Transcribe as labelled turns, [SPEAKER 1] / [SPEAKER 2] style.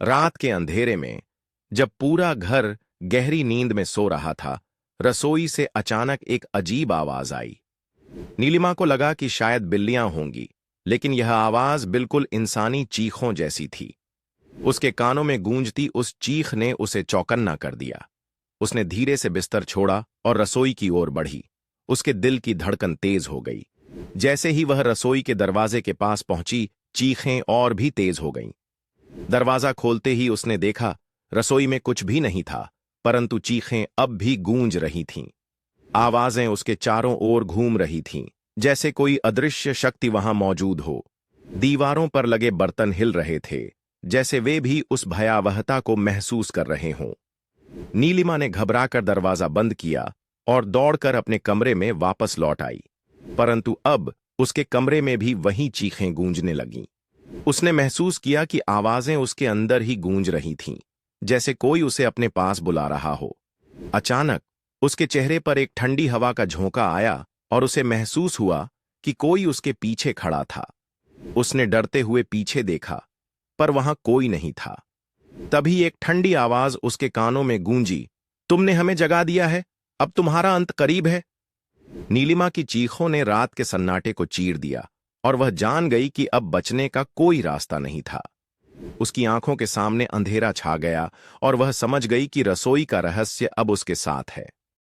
[SPEAKER 1] रात के अंधेरे में जब पूरा घर गहरी नींद में सो रहा था, रसोई से अचानक एक अजीब आवाज आई। नीलिमा को लगा कि शायद बिल्लियां होंगी, लेकिन यह आवाज बिल्कुल इंसानी चीखों जैसी थी। उसके कानों में गूंजती उस चीख ने उसे चौकन्ना कर दिया। उसने धीरे से बिस्तर छोड़ा और रसोई की ओर बढ़ी। उसके दिल की धड़कन तेज हो गई। जैसे ही वह रसोई के दरवाजे के पास पहुंची, चीखें और भी तेज हो गईं। दरवाजा खोलते ही उसने देखा, रसोई में कुछ भी नहीं था, परंतु चीखें अब भी गूंज रही थीं। आवाजें उसके चारों ओर घूम रही थीं, जैसे कोई अदृश्य शक्ति वहां मौजूद हो। दीवारों पर लगे बर्तन हिल रहे थे, जैसे वे भी उस भयावहता को महसूस कर रहे हों। नीलिमा ने घबराकर दरवाजा बंद किया और दौड़कर अपने कमरे में वापस लौट आई, परंतु अब उसके कमरे में भी वही चीखें गूंजने लगीं। उसने महसूस किया कि आवाजें उसके अंदर ही गूंज रही थीं, जैसे कोई उसे अपने पास बुला रहा हो। अचानक उसके चेहरे पर एक ठंडी हवा का झोंका आया और उसे महसूस हुआ कि कोई उसके पीछे खड़ा था। उसने डरते हुए पीछे देखा, पर वहां कोई नहीं था। तभी एक ठंडी आवाज उसके कानों में गूंजी, तुमने हमें जगा दिया है, अब तुम्हारा अंत करीब है। नीलिमा की चीखों ने रात के सन्नाटे को चीर दिया और वह जान गई कि अब बचने का कोई रास्ता नहीं था। उसकी आंखों के सामने अंधेरा छा गया और वह समझ गई कि रसोई का रहस्य अब उसके साथ है।